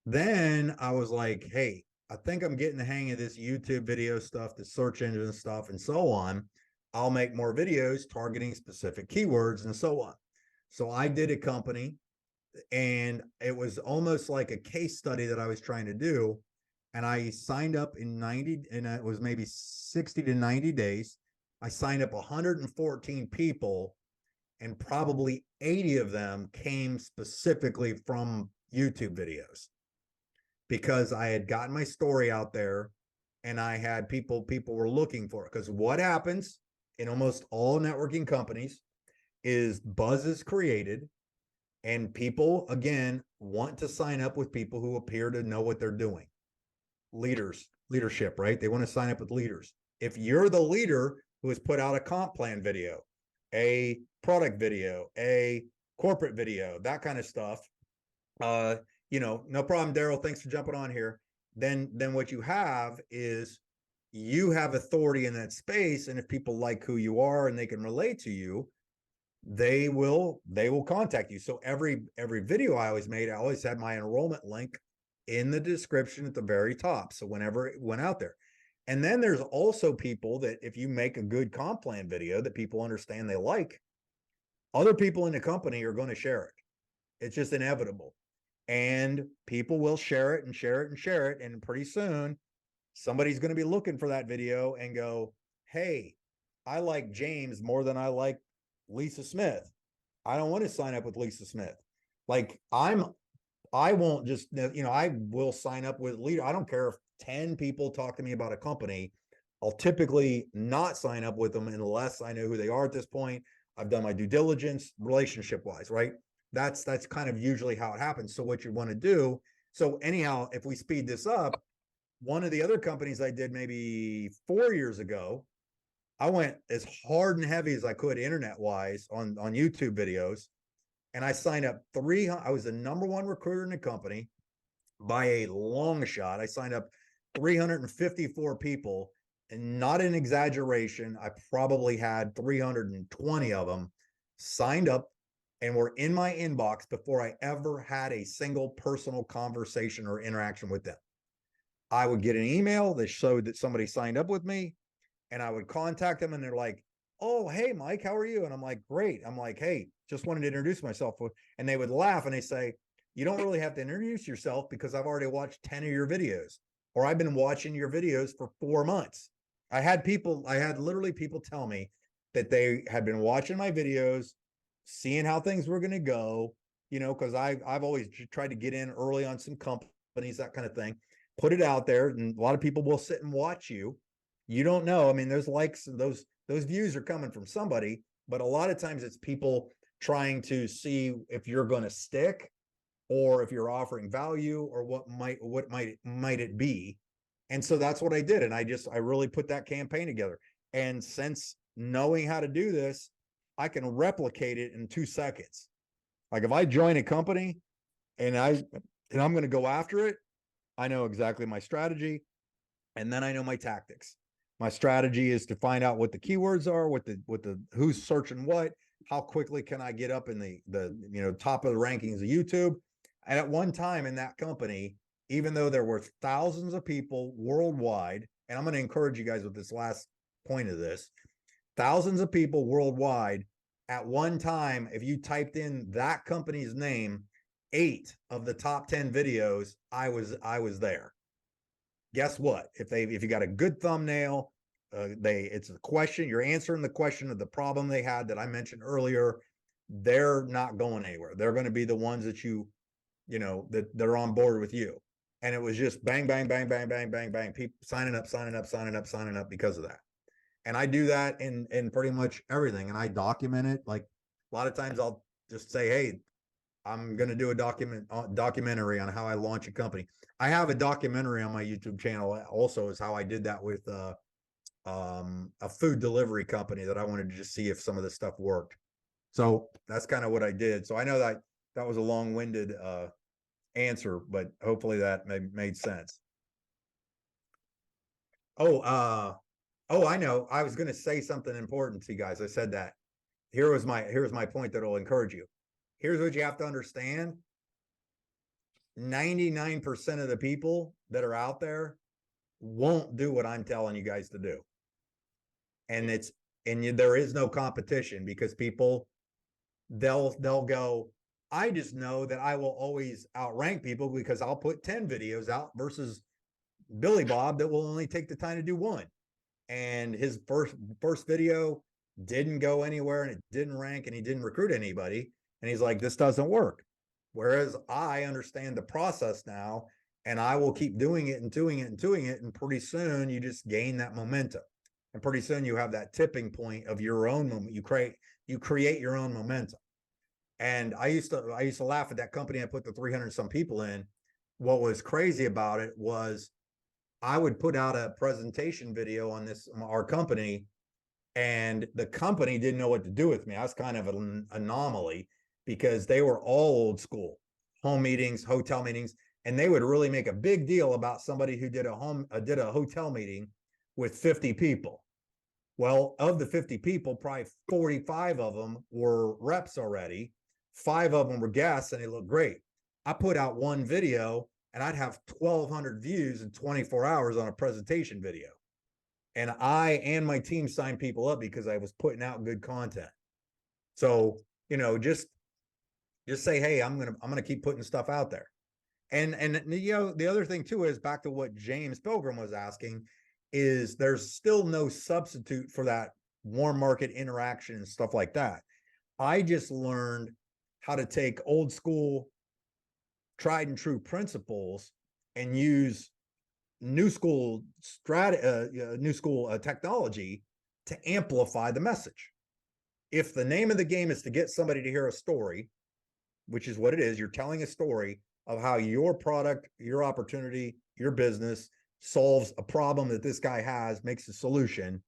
Speaker 1: Then I was like, hey, I think I'm getting the hang of this YouTube video stuff, the search engine stuff, and so on. I'll make more videos targeting specific keywords and so on. So I did a company, and it was almost like a case study that I was trying to do. And I signed up and it was maybe 60 to 90 days. I signed up 114 people, and probably 80 of them came specifically from YouTube videos, because I had gotten my story out there and I had people were looking for it. Because what happens in almost all networking companies is buzz is created, and people, again, want to sign up with people who appear to know what they're doing. Leadership, right? They want to sign up with leaders. If you're the leader who has put out a comp plan video, a product video, a corporate video, that kind of stuff, no problem, Daryl, thanks for jumping on here. Then what you have is you have authority in that space. And if people like who you are and they can relate to you, they will contact you. So every video I always made, I always had my enrollment link in the description at the very top. So whenever it went out there. And then there's also people that if you make a good comp plan video that people understand they like, other people in the company are going to share it. It's just inevitable. And people will share it and share it and share it. And pretty soon somebody's going to be looking for that video and go, hey, I like James more than I like Lisa Smith. I don't want to sign up with Lisa Smith. I won't just, I will sign up with leader. I don't care if 10 people talk to me about a company. I'll typically not sign up with them unless I know who they are at this point. I've done my due diligence relationship wise, right? That's kind of usually how it happens. So what you want to do. So anyhow, if we speed this up, one of the other companies I did maybe 4 years ago, I went as hard and heavy as I could internet wise on YouTube videos. And I signed up I was the number one recruiter in the company by a long shot. I signed up 354 people, and not an exaggeration. I probably had 320 of them signed up and were in my inbox before I ever had a single personal conversation or interaction with them. I would get an email that showed that somebody signed up with me, and I would contact them, and they're like, oh, hey, Mike, how are you? And I'm like, great. I'm like, hey, just wanted to introduce myself. And they would laugh and they say, you don't really have to introduce yourself because I've already watched 10 of your videos, or I've been watching your videos for 4 months. I had literally people tell me that they had been watching my videos, seeing how things were going to go, because I've always tried to get in early on some companies, that kind of thing, put it out there. And a lot of people will sit and watch you. You don't know. I mean, those likes and those views are coming from somebody, but a lot of times it's people trying to see if you're going to stick, or if you're offering value, or what might it be. And so that's what I did. And I really put that campaign together. And since knowing how to do this, I can replicate it in 2 seconds. Like if I join a company and I'm going to go after it, I know exactly my strategy, and then I know my tactics. My strategy is to find out what the keywords are, what the who's searching what, how quickly can I get up in the top of the rankings of YouTube. And at one time in that company, even though there were thousands of people worldwide, and I'm going to encourage you guys with this last point of this, thousands of people worldwide, at one time, if you typed in that company's name, 8 of the top 10 videos, I was there. Guess what? If you got a good thumbnail, it's a question, you're answering the question of the problem they had that I mentioned earlier, they're not going anywhere. They're going to be the ones that that they're on board with you. And it was just bang, bang, bang, bang, bang, bang, bang, people signing up because of that. And I do that in pretty much everything. And I document it. Like a lot of times I'll just say, hey, I'm going to do a documentary on how I launch a company. I have a documentary on my YouTube channel also, is how I did that with a food delivery company that I wanted to just see if some of this stuff worked. So that's kind of what I did. So I know that was a long-winded answer, but hopefully that made sense. Oh, I know. I was going to say something important to you guys. I said that. Here's my point that will encourage you. Here's what you have to understand. 99% of the people that are out there won't do what I'm telling you guys to do. And there is no competition, because people, they'll go, I just know that I will always outrank people because I'll put 10 videos out versus Billy Bob that will only take the time to do 1. And his first video didn't go anywhere, and it didn't rank, and he didn't recruit anybody. And he's like, this doesn't work. Whereas I understand the process now, and I will keep doing it and doing it and doing it. And pretty soon you just gain that momentum. And pretty soon you have that tipping point of your own moment. You create your own momentum. And I used to laugh at that company. I put the 300 some people in. What was crazy about it was I would put out a presentation video on our company, and the company didn't know what to do with me. I was kind of an anomaly, because they were all old school, home meetings, hotel meetings, and they would really make a big deal about somebody who did a hotel meeting with 50 people. Well, of the 50 people, probably 45 of them were reps already. 5 of them were guests, and they looked great. I put out one video, and I'd have 1,200 views in 24 hours on a presentation video. And I and my team signed people up because I was putting out good content. So, just say, hey, I'm gonna keep putting stuff out there. And the other thing too is, back to what James Pilgrim was asking, is there's still no substitute for that warm market interaction and stuff like that. I just learned how to take old school, tried and true principles and use new school technology to amplify the message. If the name of the game is to get somebody to hear a story, which is what it is, you're telling a story of how your product, your opportunity, your business solves a problem that this guy has, makes a solution.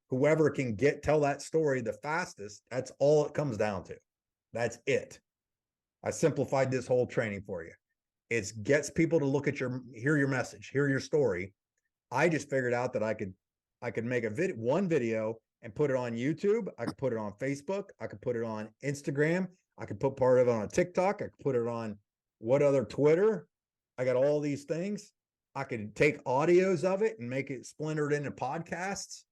Speaker 1: Whoever can tell that story the fastest, that's all it comes down to. That's it. I simplified this whole training for you. It gets people to look at hear your message, hear your story. I just figured out that I could make one video and put it on YouTube. I could put it on Facebook. I could put it on Instagram. I could put part of it on TikTok. I could put it on Twitter. I got all these things. I could take audios of it and make it splintered into podcasts.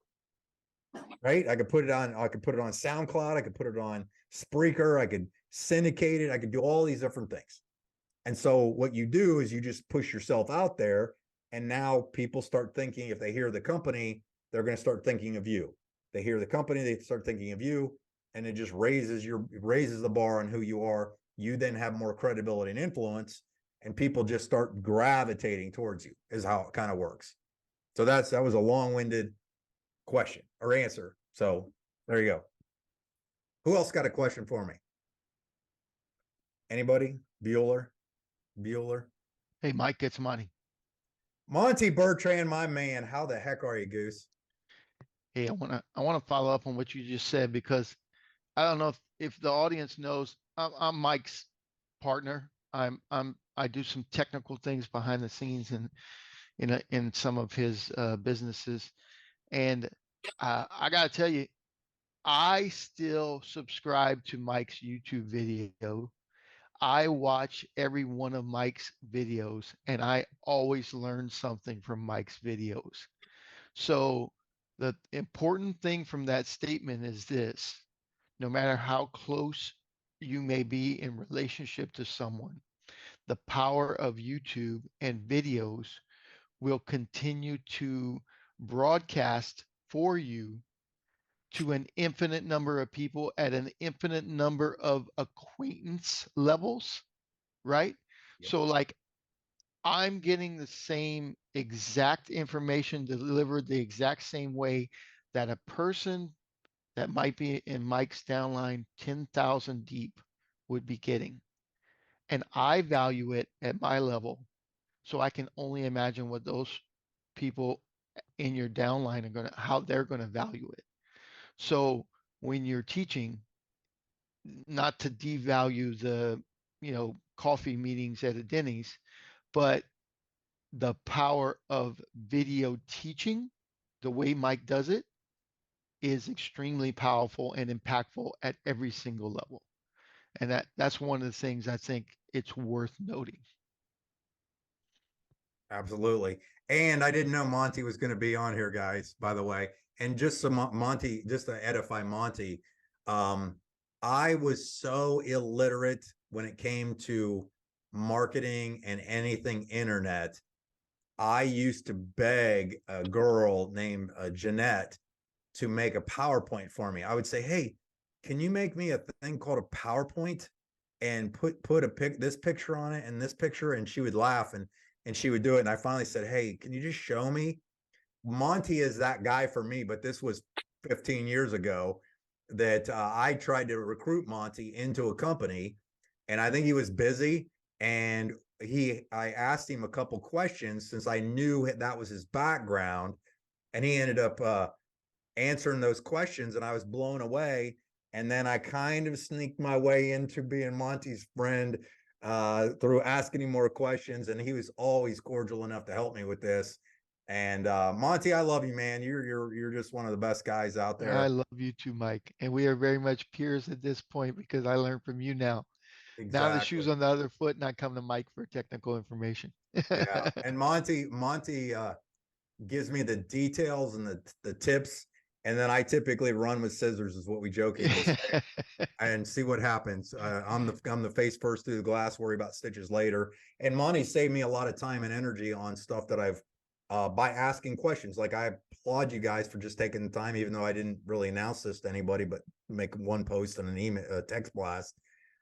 Speaker 1: Right? I could put it on SoundCloud. I could put it on Spreaker. I could syndicate it. I could do all these different things. And so what you do is you just push yourself out there, and now people start thinking, if they hear the company, they're going to start thinking of you. They hear the company, they start thinking of you, and it just raises the bar on who you are. You then have more credibility and influence, and people just start gravitating towards you, is how it kind of works. So that was a long-winded question or answer. So there you go. Who else got a question for me? Anybody? Bueller?
Speaker 9: Hey, Mike gets money.
Speaker 1: Monty Bertrand, my man. How the heck are you, Goose?
Speaker 9: Hey, I wanna follow up on what you just said, because I don't know if the audience knows, I'm Mike's partner. I do some technical things behind the scenes in some of his businesses, and I gotta tell you, I still subscribe to Mike's YouTube video. I watch every one of Mike's videos, and I always learn something from Mike's videos. So the important thing from that statement is this: no matter how close you may be in relationship to someone, the power of YouTube and videos will continue to broadcast for you to an infinite number of people at an infinite number of acquaintance levels, right?
Speaker 1: Yep.
Speaker 9: So like I'm getting the same exact information delivered the exact same way that a person that might be in Mike's downline 10,000 deep would be getting. And I value it at my level. So I can only imagine what those people in your downline are going to, how they're going to value it. So when you're teaching, not to devalue the, coffee meetings at a Denny's, but the power of video teaching, the way Mike does it, is extremely powerful and impactful at every single level. And that's one of the things I think it's worth noting.
Speaker 1: Absolutely. And I didn't know Monty was going to be on here, guys, by the way. And just so Monty, just to edify Monty, I was so illiterate when it came to marketing and anything internet. I used to beg a girl named Jeanette to make a PowerPoint for me. I would say, hey, can you make me a thing called a PowerPoint and put this picture on it and this picture? And she would laugh and she would do it. And I finally said, hey, can you just show me? Monty is that guy for me, but this was 15 years ago that I tried to recruit Monty into a company, and I think he was busy. And I asked him a couple questions since I knew that was his background, and he ended up answering those questions, and I was blown away. And then I kind of sneaked my way into being Monty's friend through asking him more questions, and he was always cordial enough to help me with this. And Monty, I love you, man. You're just one of the best guys out there.
Speaker 9: I love you too, Mike. And we are very much peers at this point because I learned from you now.
Speaker 1: Exactly.
Speaker 9: Now the shoe's on the other foot, and I come to Mike for technical information.
Speaker 1: Yeah. And Monty gives me the details and the tips. And then I typically run with scissors, is what we jokingly say, and see what happens. I'm the face first through the glass, worry about stitches later. And Monty saved me a lot of time and energy on stuff that I've by asking questions. Like, I applaud you guys for just taking the time, even though I didn't really announce this to anybody, but make one post and an email, a text blast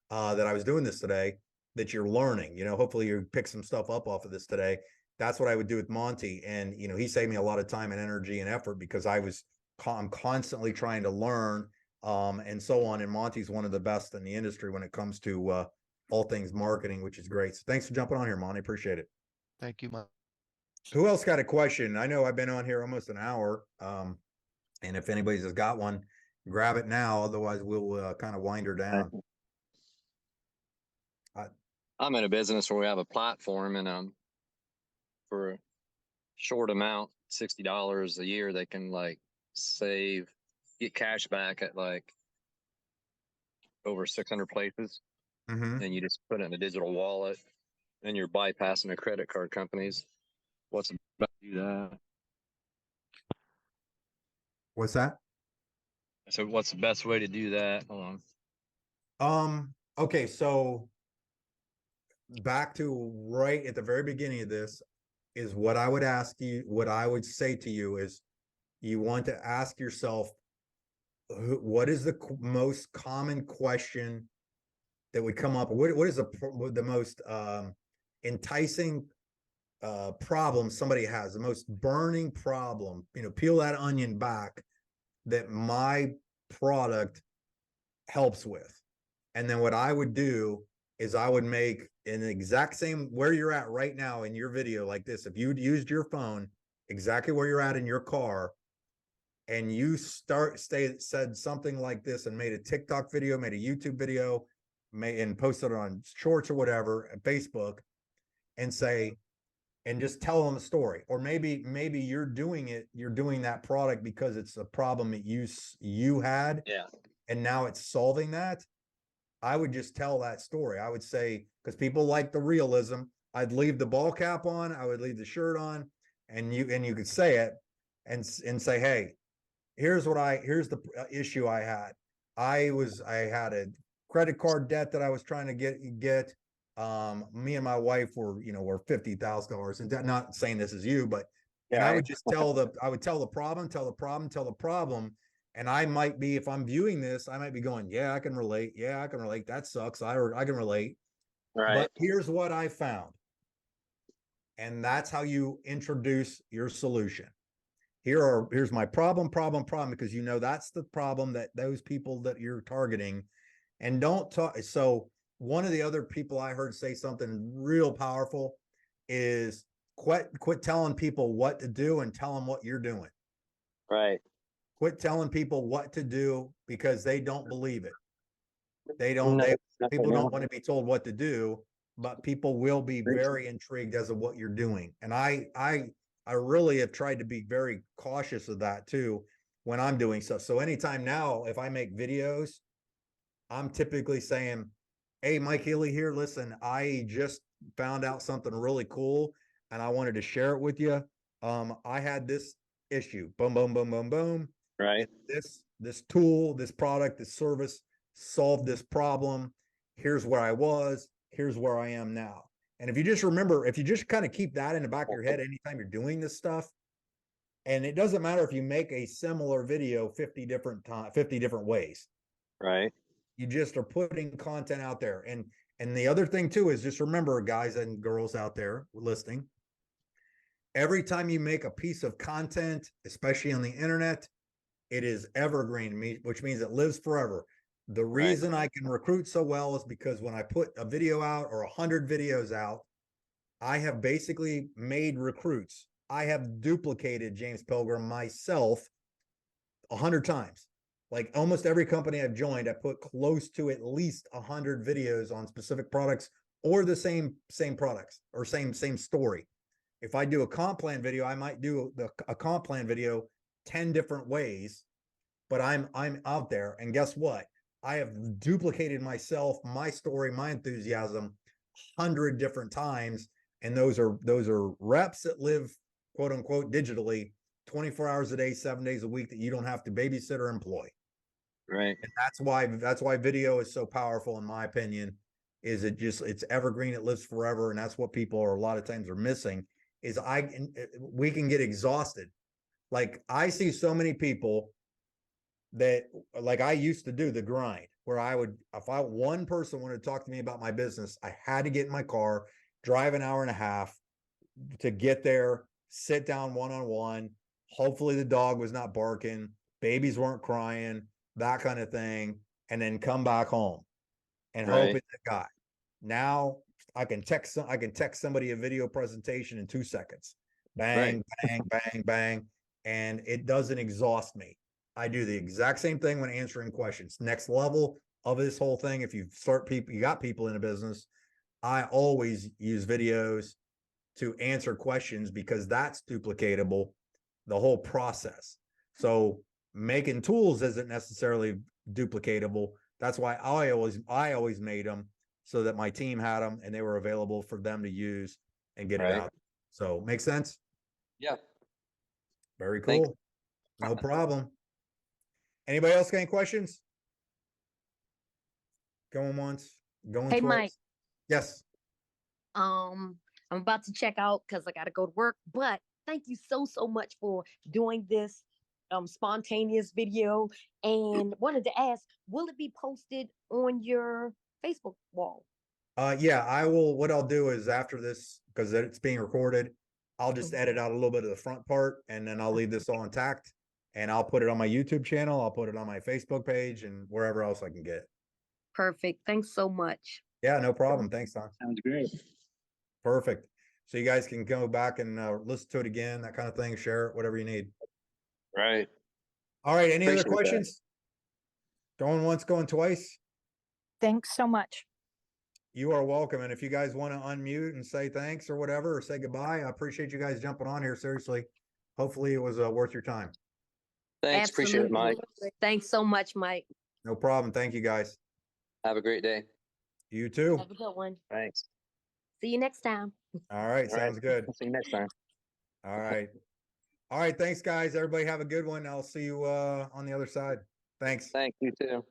Speaker 1: that I was doing this today, that you're learning. Hopefully you pick some stuff up off of this today. That's what I would do with Monty. And, he saved me a lot of time and energy and effort because I'm constantly trying to learn and so on. And Monty's one of the best in the industry when it comes to all things marketing, which is great. So thanks for jumping on here, Monty. Appreciate it.
Speaker 9: Thank you, Mike.
Speaker 1: Who else got a question? I know I've been on here almost an hour. And if anybody's has got one, grab it now. Otherwise, we'll kind of wind her down.
Speaker 2: I'm in a business where we have a platform, and for a short amount, $60 a year, they can get cash back at over 600 places.
Speaker 1: Mm-hmm.
Speaker 2: And you just put it in a digital wallet, and you're bypassing the credit card companies. What's the best way to do that?
Speaker 1: What's that?
Speaker 2: So what's the best way to do that? Hold on.
Speaker 1: Okay, so back to right at the very beginning of this is what I would ask you, what I would say to you is, you want to ask yourself, what is the most common question that would come up? What is the most enticing problem somebody has, the most burning problem, peel that onion back that my product helps with. And then what I would do is I would make an exact same where you're at right now in your video like this. If you'd used your phone exactly where you're at in your car, and you said something like this and made a TikTok video, made a YouTube video, and posted it on Shorts or whatever, at Facebook, and just tell them a story. Or maybe you're doing that product because it's a problem that you had.
Speaker 2: Yeah.
Speaker 1: And now it's solving that. I would just tell that story. I would say, because people like the realism, I'd leave the ball cap on, I would leave the shirt on, and you could say it and say, hey, here's the issue I had. I had a credit card debt that I was trying to get. Me and my wife were $50,000 in debt. Not saying this is you, but and I would just tell the problem. And I might be, if I'm viewing this, I might be going, yeah, I can relate. Yeah, I can relate. That sucks. I can relate.
Speaker 2: Right.
Speaker 1: But here's what I found. And that's how you introduce your solution. Here's my problem, because that's the problem that those people that you're targeting. And don't talk. So one of the other people I heard say something real powerful is quit telling people what to do and tell them what you're doing.
Speaker 2: Right.
Speaker 1: Quit telling people what to do because they don't believe it.
Speaker 2: No,
Speaker 1: People
Speaker 2: no.
Speaker 1: don't want to be told what to do, but people will be very intrigued as to what you're doing. And I really have tried to be very cautious of that too when I'm doing stuff. So anytime now, if I make videos, I'm typically saying, hey, Mike Healy here. Listen, I just found out something really cool and I wanted to share it with you. I had this issue. Boom, boom, boom, boom, boom.
Speaker 2: Right.
Speaker 1: This tool, this product, this service solved this problem. Here's where I was. Here's where I am now. And if you just remember, if you just kind of keep that in the back of your head anytime you're doing this stuff, and it doesn't matter if you make a similar video 50 different ways.
Speaker 2: Right.
Speaker 1: You just are putting content out there. And the other thing too is just remember, guys and girls out there listening, every time you make a piece of content, especially on the internet, it is evergreen, which means it lives forever. The reason I can recruit so well is because when I put a video out or 100 videos out, I have basically made recruits. I have duplicated James Pilgrim myself 100 times. Like almost every company I've joined, I put close to at least 100 videos on specific products or the same products or same story. If I do a comp plan video, I might do a comp plan video 10 different ways, but I'm out there. And guess what? I have duplicated myself, my story, my enthusiasm 100 different times. And those are reps that live, quote unquote, digitally 24 hours a day, 7 days a week that you don't have to babysit or employ.
Speaker 2: Right.
Speaker 1: And that's why video is so powerful, in my opinion, is it's evergreen, it lives forever. And that's what people are a lot of times are missing is we can get exhausted. Like I see so many people that like I used to do the grind where if one person wanted to talk to me about my business, I had to get in my car, drive an hour and a half to get there, sit down one-on-one. Hopefully the dog was not barking, babies weren't crying, that kind of thing, and then come back home and hope it's a guy. Now I can text somebody a video presentation in 2 seconds. Bang, bang, bang, bang. And it doesn't exhaust me. I do the exact same thing when answering questions. Next level of this whole thing, if you got people in a business, I always use videos to answer questions because that's duplicatable, the whole process. So making tools isn't necessarily duplicatable. That's why I always made them so that my team had them and they were available for them to use and get it out. So make sense?
Speaker 2: Yeah.
Speaker 1: Very cool.
Speaker 2: Thanks.
Speaker 1: No problem. Anybody else got any questions? Going once, going
Speaker 3: Hey,
Speaker 1: twice.
Speaker 3: Mike.
Speaker 1: Yes.
Speaker 3: I'm about to check out because I got to go to work, but thank you so much for doing this spontaneous video, and wanted to ask, will it be posted on your Facebook wall?
Speaker 1: Yeah, I will. What I'll do is after this, because it's being recorded, I'll just edit out a little bit of the front part and then I'll leave this all intact and I'll put it on my YouTube channel. I'll put it on my Facebook page and wherever else I can get it.
Speaker 3: Perfect. Thanks so much.
Speaker 1: Yeah, no problem. Thanks, Don.
Speaker 2: Sounds great.
Speaker 1: Perfect. So you guys can go back and listen to it again, that kind of thing, share it, whatever you need.
Speaker 2: Right.
Speaker 1: All right. Any other
Speaker 2: Appreciate that.
Speaker 1: questions? Going once, going twice.
Speaker 8: Thanks so much.
Speaker 1: You are welcome. And if you guys want to unmute and say thanks or whatever, or say goodbye, I appreciate you guys jumping on here. Seriously. Hopefully it was worth your time.
Speaker 2: Thanks. Appreciate it, Mike.
Speaker 3: Absolutely. Thanks so much, Mike.
Speaker 1: No problem. Thank you guys.
Speaker 2: Have a great day.
Speaker 1: You too.
Speaker 3: Have a good one.
Speaker 2: Thanks.
Speaker 3: See you next time.
Speaker 1: All right.
Speaker 2: All right.
Speaker 1: Sounds good.
Speaker 2: See you next time.
Speaker 1: All right. All right. Thanks, guys. Everybody have a good one. I'll see you on the other side. Thanks.
Speaker 2: Thank you too.